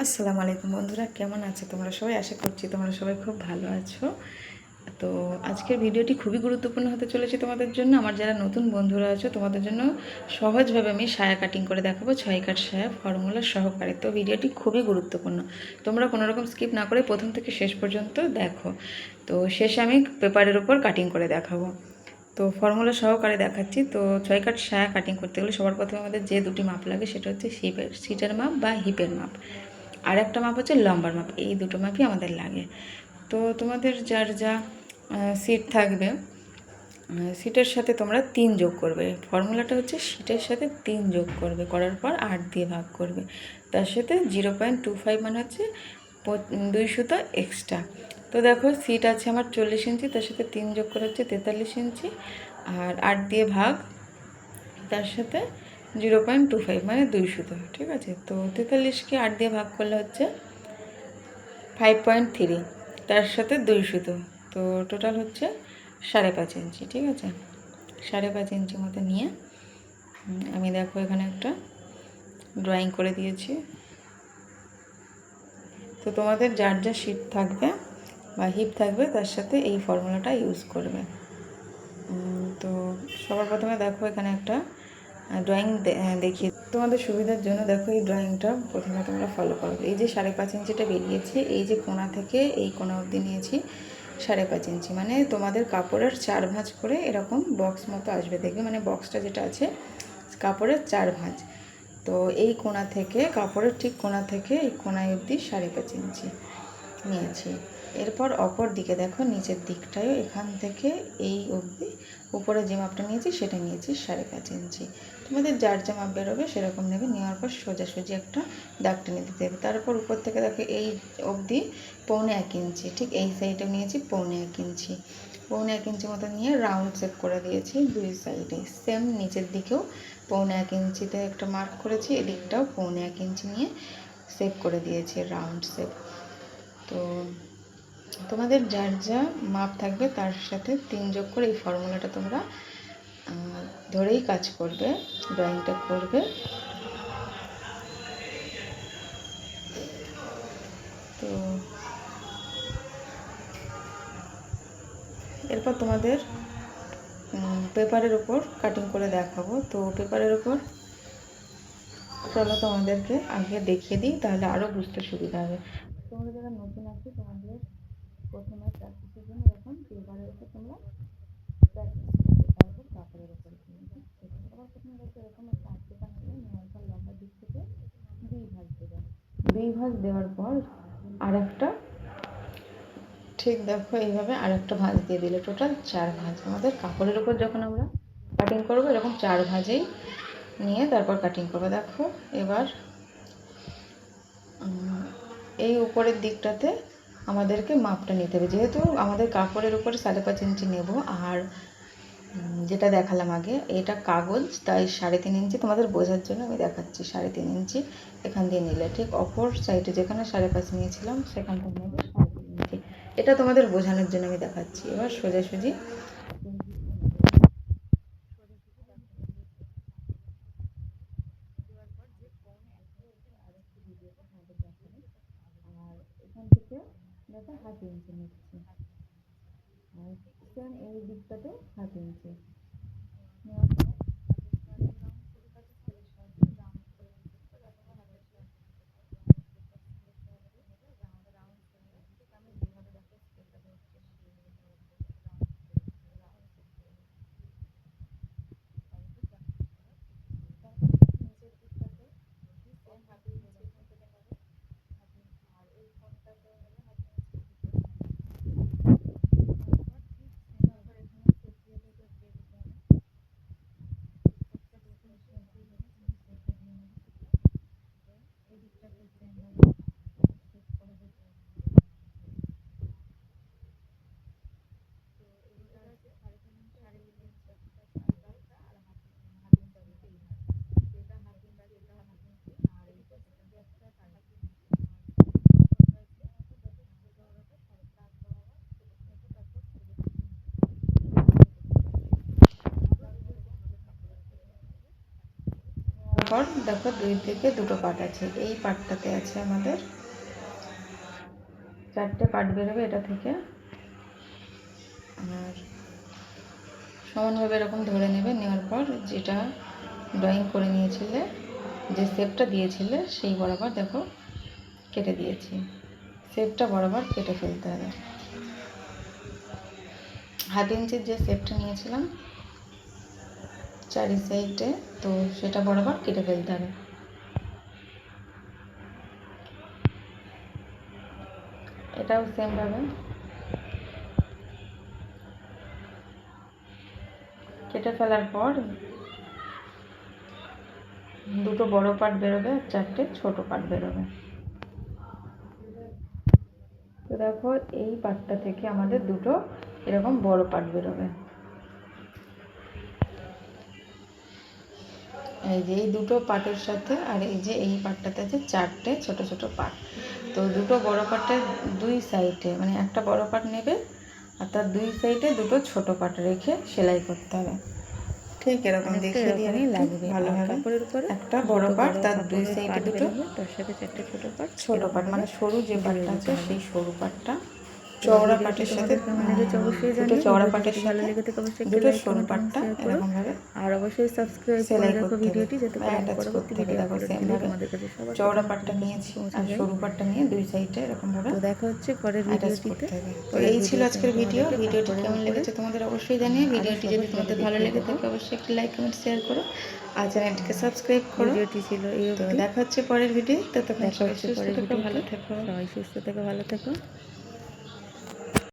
আসসালামু আলাইকুম বন্ধুরা, কেমন আছো তোমরা সবাই? আশা করছি তোমরা সবাই খুব ভালো আছো। তো আজকের ভিডিওটি খুবই গুরুত্বপূর্ণ হতে চলেছে তোমাদের জন্য। আমার যারা নতুন বন্ধুরা আছো তোমাদের জন্য সহজভাবে আমি সায়া কাটিং করে দেখাবো, 6 কাট সায়া ফর্মুলা সহকারে। তো ভিডিওটি খুবই গুরুত্বপূর্ণ, তোমরা কোনো রকম স্কিপ না করে প্রথম থেকে শেষ পর্যন্ত দেখো। তো শেষে আমি পেপারের উপর কাটিং করে দেখাবো। তো ফর্মুলা সহকারে দেখাচ্ছি। তো 6 কাট সায়া কাটিং করতে গেলে সবার প্রথমে আমাদের যে দুটি মাপ লাগে সেটা হচ্ছে সিটের মাপ বা হিপের মাপ, আর একটা মাপ হচ্ছে লম্বার মাপ। এই দুটো মাপই আমাদের লাগে। তো তোমাদের যার যা সিট থাকবে, সিটের সাথে তোমরা 3 যোগ করবে। ফর্মুলাটা হচ্ছে সিটের সাথে 3 যোগ করবে, করার পর 8 দিয়ে ভাগ করবে। তার সাথে 0.25 মানে হচ্ছে 2 সুতো এক্সট্রা। তো দেখো সিট আছে আমার 40 ইঞ্চি, তার সাথে 3 যোগ করে হচ্ছে 43 ইঞ্চি, আর 8 দিয়ে ভাগ, তার সাথে 0.25 মানে 2 সুতো। ঠিক আছে, তো 43কে 8 দিয়ে ভাগ করলে হচ্ছে 5.3, তার সাথে 2 সুতো। তো টোটাল হচ্ছে 5.5 ইঞ্চি। ঠিক আছে, 5.5 ইঞ্চি মতো নিয়ে আমি দেখো এখানে একটা ড্রয়িং করে দিয়েছি। তো তোমাদের যার যা শিট থাকবে বা হিপ থাকবে তার সাথে এই ফর্মুলাটা ইউজ করবে। তো সবার প্রথমে দেখো এখানে একটা ড্রয়িং দেখিয়ে তোমাদের সুবিধার জন্য। দেখো এই ড্রয়িংটা প্রথমে তোমরা ফলো করো। এই যে 5.5 ইঞ্চিটা বেরিয়েছে, এই যে কোণা থেকে এই কোণা অবধি নিয়েছি 5.5 ইঞ্চি, মানে তোমাদের কাপড়ের 4 ভাঁজ করে এরকম বক্স মতো আসবে, দেখবে মানে বক্সটা যেটা আছে কাপড়ের 4 ভাঁজ। তো এই কোণা থেকে, কাপড়ের ঠিক কোণা থেকে এই কোণায় অবধি 5.5 ইঞ্চি নিয়েছি। এরপর অপর দিকে দেখো নিচের দিকটাও এখান থেকে এই অবধি উপরে যে মাপটা নিয়েছি সেটা নিয়েছি 5.5 ইঞ্চি। তোমাদের যার যা মাপ বেরোবে সেরকম নেবে। নেওয়ার পর সোজাসুজি একটা দাগ টেনে দিতে হবে। তারপর উপর থেকে দেখো এই অবধি 1.25 ইঞ্চি, ঠিক এই সাইডে নিয়েছি 1.25 ইঞ্চি, 1.25 ইঞ্চি মতো নিয়ে রাউন্ড শেপ করে দিয়েছি দুই সাইডে। সেম নিচের দিকেও 1.25 ইঞ্চিতে একটা মার্ক করেছি, এদিকটাও 1.25 ইঞ্চি নিয়ে শেপ করে দিয়েছি রাউন্ড শেপ। তো তোমাদের যার যা মাপ থাকবে তার সাথে 3 যোগ করে এই ফর্মুলাটা তোমরা ধরেই কাজ করবে, ড্রয়িংটা করবে। তো এরপর তোমাদের পেপারের উপর কাটিং করে দেখাবো। তো পেপারের উপর চলো তোমাদেরকে আগে দেখিয়ে দিই, তাহলে আরও বুঝতে সুবিধা হবে। তোমরা যারা নতুন আছো তোমাদের প্রথমে প্র্যাকটিসের জন্য এরকম পেপারের উপর তোমরা প্র্যাকটিস করবে, তারপর কাপড়ের উপর সবার প্রথমে দেখো এরকম একটা আটকেটা নেবে। নেওয়ার পর লম্বা দিক থেকে 2 ভাঁজ দেবে। 2 ভাঁজ দেওয়ার পর আর একটা, ঠিক দেখো এইভাবে আর একটা ভাঁজ দিয়ে দিলে টোটাল 4 ভাঁজ। আমাদের কাপড়ের উপর যখন আমরা কাটিং করবো এরকম 4 ভাঁজেই নিয়ে তারপর কাটিং করবো। দেখো এবার এই উপরের দিকটাতে আমাদেরকে মাপটা নিতে হবে, যেহেতু আমাদের কাপড়ের উপরে 5.5 ইঞ্চি নেব, আর যেটা দেখালাম আগে এটা কাগজ, তাই 3.5 ইঞ্চি তোমাদের বোঝার জন্য আমি দেখাচ্ছি। 3.5 ইঞ্চি এখান দিয়ে নিলে ঠিক অপর সাইডে যেখানে 5.5 নিয়েছিলাম সেখানটা নেবে 3.5 ইঞ্চি। এটা তোমাদের বোঝানোর জন্য আমি দেখাচ্ছি। এবার সোজাসুজি আর এখান থেকে দেখো 1/2 ইঞ্চি নিচ্ছি, আর সেম এই দিকটাতে 1/2 ইঞ্চি নেওয়ার পর পর দেখো 2 থেকে 2টো পার্ট আছে। এই পার্টটাতে আছে আমাদের 4টে পার্ট বেরোবে এটা থেকে। আর সমানভাবে এরকম ধরে নেবে, নেওয়ার পর যেটা ড্রয়িং করে নিয়েছিলে, যে শেপটা দিয়েছিলে সেই বরাবর দেখো কেটে দিয়েছি। শেপটা বরাবর কেটে ফেলতে হবে। 1/2 ইঞ্চির যে শেপটা নিয়েছিলাম 4 সাইডে, তো সেটা বরাবর কেটে ফেলতে হবে। এটাও সেমভাবে কেটে ফেলার পর 2টো বড় পার্ট বেরোবে আর 4টে ছোট পার্ট বেরোবে। তো দেখো এই পার্টটা থেকে আমাদের 2টো এরকম বড় পার্ট বেরোবে। এই যে এই 2টো পার্টের সাথে আর এই যে এই পার্টটাতে আছে 4টে ছোট ছোট পার্ট। তো 2টো বড় পার্টের 2 সাইডে, মানে একটা বড় পার্ট নেবে আর তার 2 সাইডে 2টো ছোট পার্ট রেখে সেলাই করতে হবে। ঠিক এরকম দেখিয়ে দিয়ে লাগবে ভালোভাবে। কাপড়ের উপরে একটা বড় পার্ট, তার 2 সাইডে 2টো, তার সাথে 4টে ছোট পার্ট, মানে সরু যে পার্টটা আছে সেই সরু পার্টটা চওড়া পার্টের সাথে, দুটো চওড়া পার্টের সাথে দুটো সরু পার্টটা এরকম ভাবে। আর অবশ্যই সাবস্ক্রাইব করে রাখো ভিডিওটি, যাতে পরবর্তী ভিডিও আপলোড করলে তোমাদের কাছে সবার চওড়া পার্টটা নিয়েছি আর সরু পার্টটা নিয়ে 2 সাইডে এরকম ভাবে। তো দেখা হচ্ছে পরের ভিডিওটিতে। তো এই ছিল আজকের ভিডিও। ভিডিওটি কেমন লেগেছে তোমাদের অবশ্যই জানিয়ে। ভিডিওটি যদি তোমাদের ভালো লেগে থাকে অবশ্যই একটি লাইক কমেন্ট শেয়ার করো আর চ্যানেলটিকে সাবস্ক্রাইব করো। ভিডিওটি ছিল এই অবধি। দেখা হচ্ছে পরের ভিডিও। ততক্ষণ সবাই সুস্থ থেকো, ভালো থেকো।